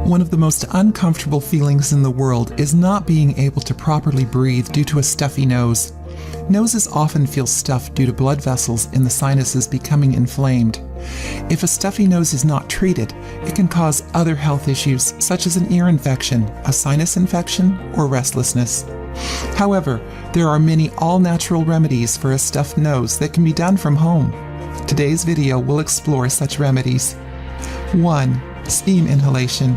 One of the most uncomfortable feelings in the world is not being able to properly breathe due to a stuffy nose. Noses often feel stuffed due to blood vessels in the sinuses becoming inflamed. If a stuffy nose is not treated, it can cause other health issues such as an ear infection, a sinus infection, or restlessness. However, there are many all-natural remedies for a stuffed nose that can be done from home. Today's video will explore such remedies. 1. Steam inhalation.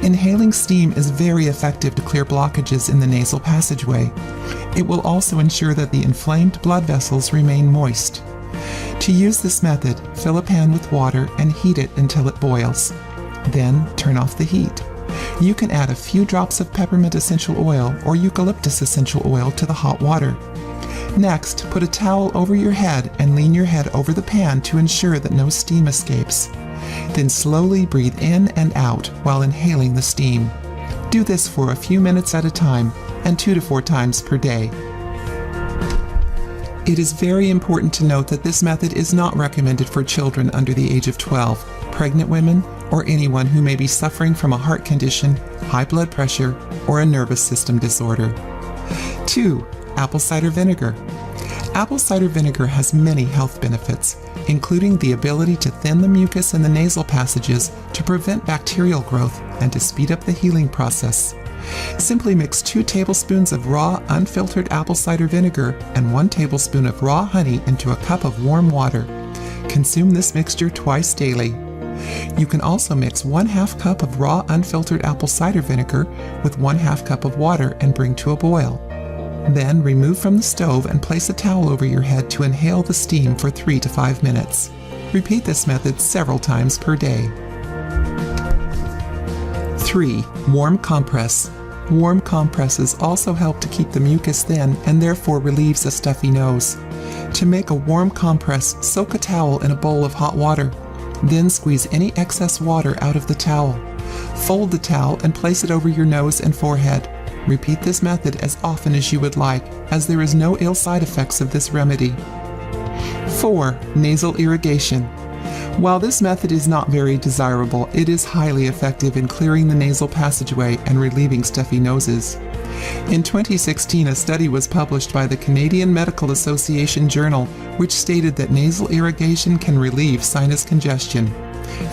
Inhaling steam is very effective to clear blockages in the nasal passageway. It will also ensure that the inflamed blood vessels remain moist. To use this method, fill a pan with water and heat it until it boils. Then turn off the heat. You can add a few drops of peppermint essential oil or eucalyptus essential oil to the hot water. Next, put a towel over your head and lean your head over the pan to ensure that no steam escapes. Then slowly breathe in and out while inhaling the steam. Do this for a few minutes at a time and 2 to 4 times per day. It is very important to note that this method is not recommended for children under the age of 12, pregnant women, or anyone who may be suffering from a heart condition, high blood pressure, or a nervous system disorder. 2. Apple cider vinegar. Apple cider vinegar has many health benefits, including the ability to thin the mucus in the nasal passages to prevent bacterial growth and to speed up the healing process. Simply mix 2 tablespoons of raw, unfiltered apple cider vinegar and 1 tablespoon of raw honey into a cup of warm water. Consume this mixture twice daily. You can also mix 1/2 cup of raw, unfiltered apple cider vinegar with 1/2 cup of water and bring to a boil. Then remove from the stove and place a towel over your head to inhale the steam for 3 to 5 minutes. Repeat this method several times per day. 3. Warm compress. Warm compresses also help to keep the mucus thin and therefore relieves a stuffy nose. To make a warm compress, soak a towel in a bowl of hot water. Then squeeze any excess water out of the towel. Fold the towel and place it over your nose and forehead. Repeat this method as often as you would like, as there is no ill side effects of this remedy. 4. Nasal irrigation. While this method is not very desirable, it is highly effective in clearing the nasal passageway and relieving stuffy noses. In 2016, a study was published by the Canadian Medical Association Journal, which stated that nasal irrigation can relieve sinus congestion.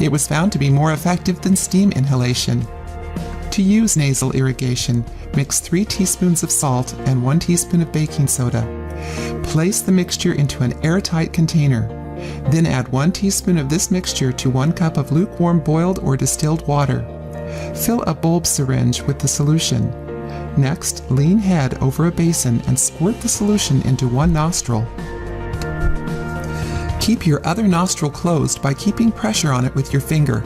It was found to be more effective than steam inhalation. To use nasal irrigation, mix 3 teaspoons of salt and 1 teaspoon of baking soda. Place the mixture into an airtight container. Then add 1 teaspoon of this mixture to 1 cup of lukewarm boiled or distilled water. Fill a bulb syringe with the solution. Next, lean head over a basin and squirt the solution into one nostril. Keep your other nostril closed by keeping pressure on it with your finger.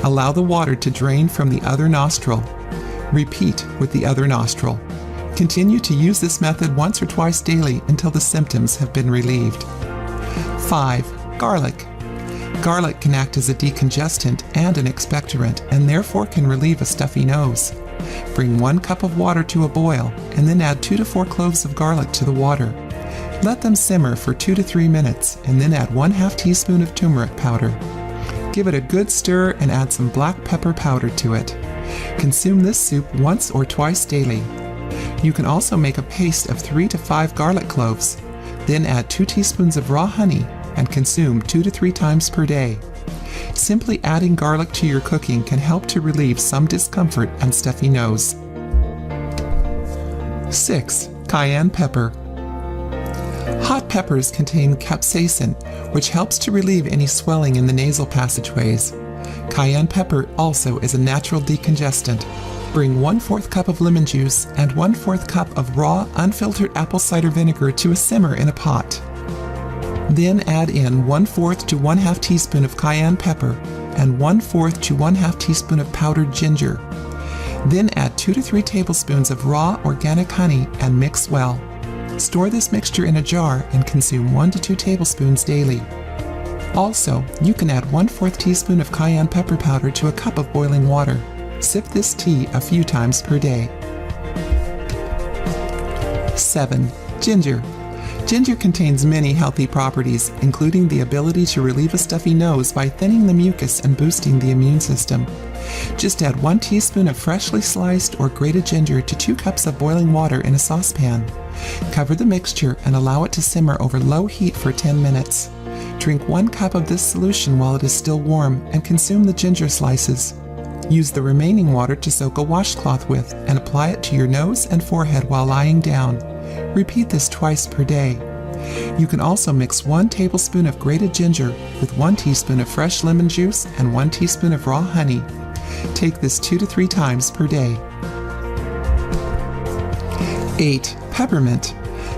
Allow the water to drain from the other nostril. Repeat with the other nostril. Continue to use this method once or twice daily until the symptoms have been relieved. 5. Garlic. Garlic can act as a decongestant and an expectorant and therefore can relieve a stuffy nose. Bring 1 cup of water to a boil and then add 2 to 4 cloves of garlic to the water. Let them simmer for 2 to 3 minutes and then add 1/2 teaspoon of turmeric powder. Give it a good stir and add some black pepper powder to it. Consume this soup once or twice daily. You can also make a paste of 3 to 5 garlic cloves. Then add 2 teaspoons of raw honey and consume 2 to 3 times per day. Simply adding garlic to your cooking can help to relieve some discomfort and stuffy nose. 6. Cayenne pepper. Hot peppers contain capsaicin, which helps to relieve any swelling in the nasal passageways. Cayenne pepper also is a natural decongestant. Bring 1/4 cup of lemon juice and 1/4 cup of raw, unfiltered apple cider vinegar to a simmer in a pot. Then add in 1/4 to 1/2 teaspoon of cayenne pepper and 1/4 to 1/2 teaspoon of powdered ginger. Then add 2 to 3 tablespoons of raw organic honey and mix well. Store this mixture in a jar and consume 1 to 2 tablespoons daily. Also, you can add 1/4 teaspoon of cayenne pepper powder to a cup of boiling water. Sip this tea a few times per day. 7. Ginger. Ginger contains many healthy properties, including the ability to relieve a stuffy nose by thinning the mucus and boosting the immune system. Just add 1 teaspoon of freshly sliced or grated ginger to 2 cups of boiling water in a saucepan. Cover the mixture and allow it to simmer over low heat for 10 minutes. Drink 1 cup of this solution while it is still warm and consume the ginger slices. Use the remaining water to soak a washcloth with and apply it to your nose and forehead while lying down. Repeat this twice per day. You can also mix 1 tablespoon of grated ginger with 1 teaspoon of fresh lemon juice and 1 teaspoon of raw honey. Take this 2 to 3 times per day. 8. Peppermint.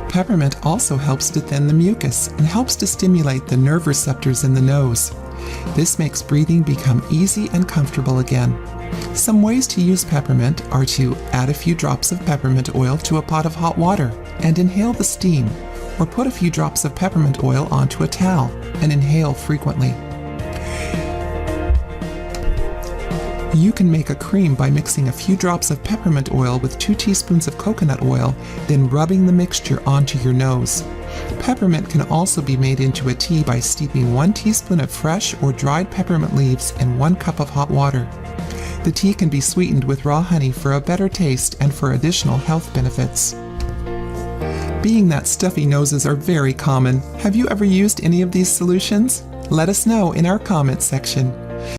Peppermint also helps to thin the mucus and helps to stimulate the nerve receptors in the nose. This makes breathing become easy and comfortable again. Some ways to use peppermint are to add a few drops of peppermint oil to a pot of hot water and inhale the steam, or put a few drops of peppermint oil onto a towel and inhale frequently. You can make a cream by mixing a few drops of peppermint oil with 2 teaspoons of coconut oil, then rubbing the mixture onto your nose. Peppermint can also be made into a tea by steeping 1 teaspoon of fresh or dried peppermint leaves in 1 cup of hot water. The tea can be sweetened with raw honey for a better taste and for additional health benefits. Being that stuffy noses are very common, have you ever used any of these solutions? Let us know in our comments section.